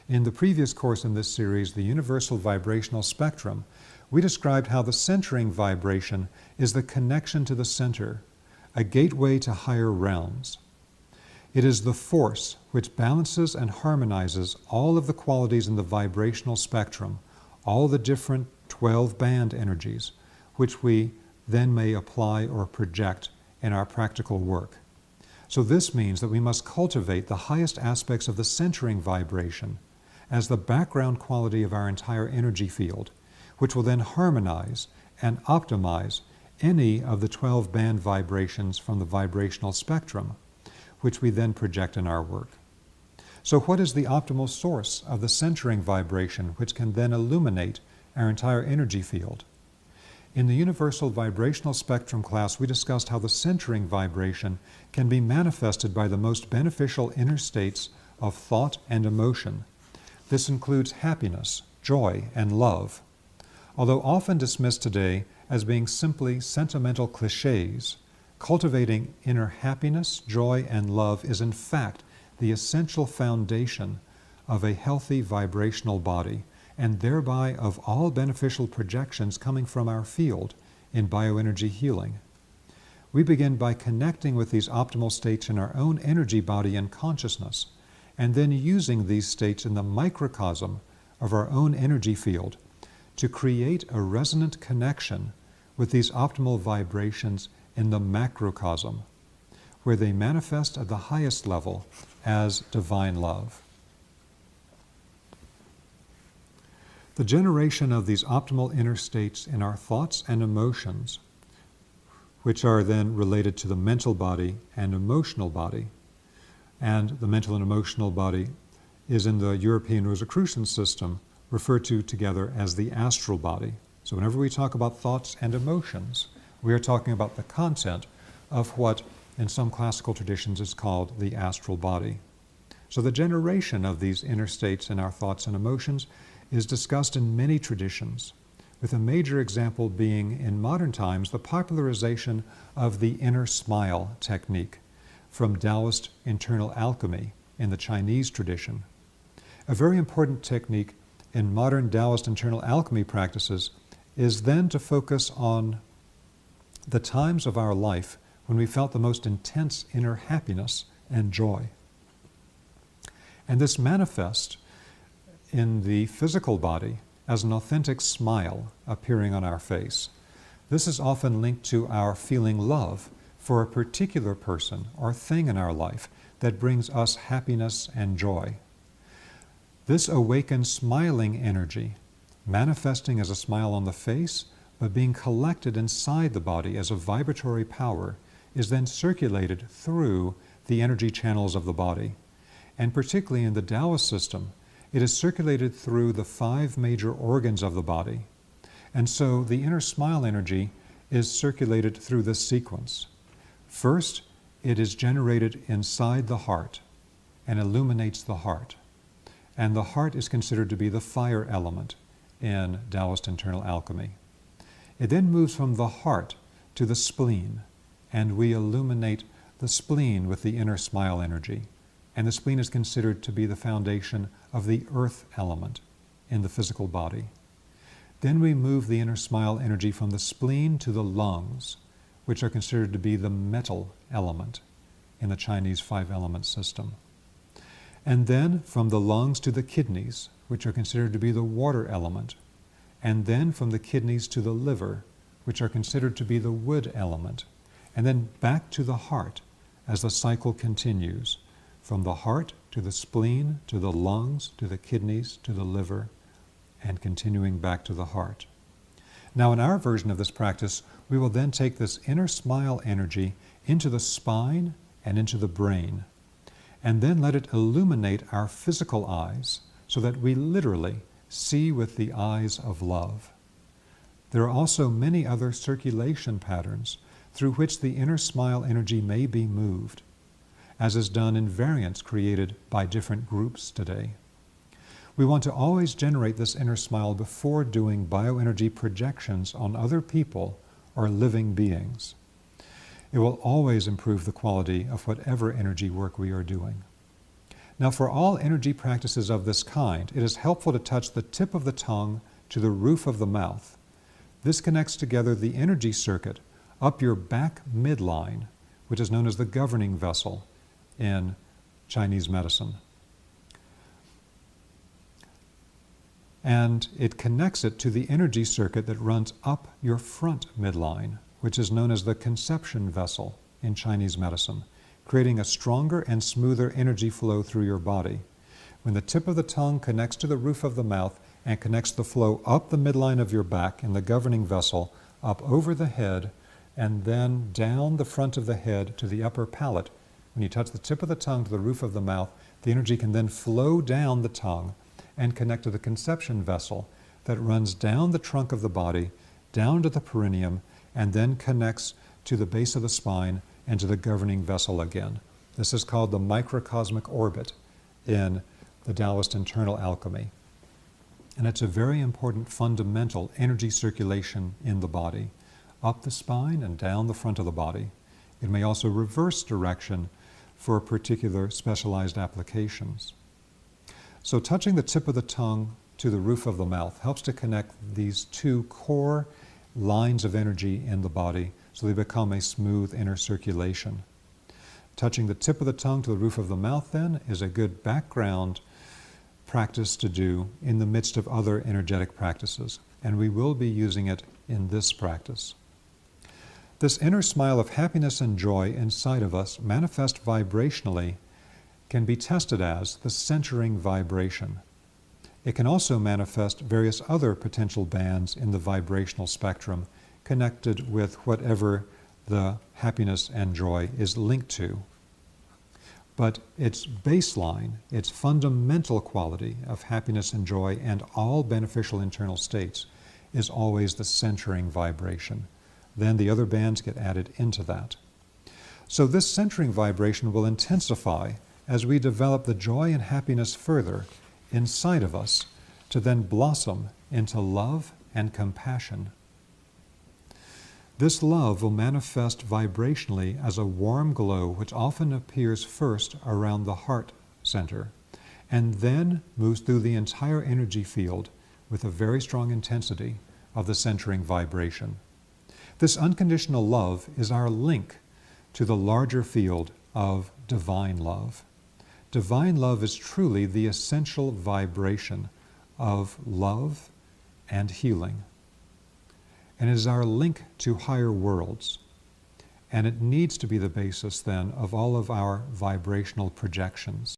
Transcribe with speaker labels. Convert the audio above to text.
Speaker 1: In the previous course in this series, the Universal Vibrational Spectrum, we described how the centering vibration is the connection to the center, a gateway to higher realms. It is the force which balances and harmonizes all of the qualities in the vibrational spectrum, all the different 12 band energies, which we then may apply or project in our practical work. So this means that we must cultivate the highest aspects of the centering vibration as the background quality of our entire energy field, which will then harmonize and optimize any of the 12 band vibrations from the vibrational spectrum, which we then project in our work. So what is the optimal source of the centering vibration which can then illuminate our entire energy field? In the Universal Vibrational Spectrum class, we discussed how the centering vibration can be manifested by the most beneficial inner states of thought and emotion. This includes happiness, joy, and love. Although often dismissed today as being simply sentimental cliches, cultivating inner happiness, joy, and love is in fact the essential foundation of a healthy vibrational body, and thereby of all beneficial projections coming from our field in bioenergy healing. We begin by connecting with these optimal states in our own energy body and consciousness, and then using these states in the microcosm of our own energy field to create a resonant connection with these optimal vibrations in the macrocosm, where they manifest at the highest level as divine love. The generation of these optimal inner states in our thoughts and emotions, which are then related to the mental body and emotional body, and the mental and emotional body is in the European Rosicrucian system referred to together as the astral body. So whenever we talk about thoughts and emotions, we are talking about the content of what in some classical traditions is called the astral body. So the generation of these inner states in our thoughts and emotions is discussed in many traditions, with a major example being in modern times the popularization of the inner smile technique from Taoist internal alchemy in the Chinese tradition. A very important technique in modern Taoist internal alchemy practices is then to focus on the times of our life when we felt the most intense inner happiness and joy. And this manifests in the physical body as an authentic smile appearing on our face. This is often linked to our feeling love for a particular person or thing in our life that brings us happiness and joy. This awakened smiling energy, manifesting as a smile on the face, but being collected inside the body as a vibratory power, is then circulated through the energy channels of the body. And particularly in the Taoist system, it is circulated through the 5 major organs of the body. And so the inner smile energy is circulated through this sequence. First, it is generated inside the heart and illuminates the heart. And the heart is considered to be the fire element in Taoist internal alchemy. It then moves from the heart to the spleen, and we illuminate the spleen with the inner smile energy. And the spleen is considered to be the foundation of the earth element in the physical body. Then we move the inner smile energy from the spleen to the lungs, which are considered to be the metal element in the Chinese 5-element system. And then from the lungs to the kidneys, which are considered to be the water element. And then from the kidneys to the liver, which are considered to be the wood element. And then back to the heart as the cycle continues, from the heart to the spleen, to the lungs, to the kidneys, to the liver, and continuing back to the heart. Now in our version of this practice, we will then take this inner smile energy into the spine and into the brain, and then let it illuminate our physical eyes so that we literally see with the eyes of love. There are also many other circulation patterns through which the inner smile energy may be moved, as is done in variants created by different groups today. We want to always generate this inner smile before doing bioenergy projections on other people or living beings. It will always improve the quality of whatever energy work we are doing. Now, for all energy practices of this kind, it is helpful to touch the tip of the tongue to the roof of the mouth. This connects together the energy circuit up your back midline, which is known as the governing vessel in Chinese medicine. And it connects it to the energy circuit that runs up your front midline, which is known as the conception vessel in Chinese medicine, creating a stronger and smoother energy flow through your body. When the tip of the tongue connects to the roof of the mouth and connects the flow up the midline of your back in the governing vessel, up over the head, and then down the front of the head to the upper palate, when you touch the tip of the tongue to the roof of the mouth, the energy can then flow down the tongue and connect to the conception vessel that runs down the trunk of the body, down to the perineum, and then connects to the base of the spine and to the governing vessel again. This is called the microcosmic orbit in the Taoist internal alchemy. And it's a very important fundamental energy circulation in the body, up the spine and down the front of the body. It may also reverse direction for particular specialized applications. So touching the tip of the tongue to the roof of the mouth helps to connect these two core lines of energy in the body so they become a smooth inner circulation. Touching the tip of the tongue to the roof of the mouth then is a good background practice to do in the midst of other energetic practices, and we will be using it in this practice. This inner smile of happiness and joy inside of us, manifest vibrationally, can be tested as the centering vibration. It can also manifest various other potential bands in the vibrational spectrum connected with whatever the happiness and joy is linked to. But its baseline, its fundamental quality of happiness and joy and all beneficial internal states is always the centering vibration. Then the other bands get added into that. So this centering vibration will intensify as we develop the joy and happiness further inside of us to then blossom into love and compassion. This love will manifest vibrationally as a warm glow which often appears first around the heart center and then moves through the entire energy field with a very strong intensity of the centering vibration. This unconditional love is our link to the larger field of divine love. Divine love is truly the essential vibration of love and healing. And it is our link to higher worlds. And it needs to be the basis then of all of our vibrational projections.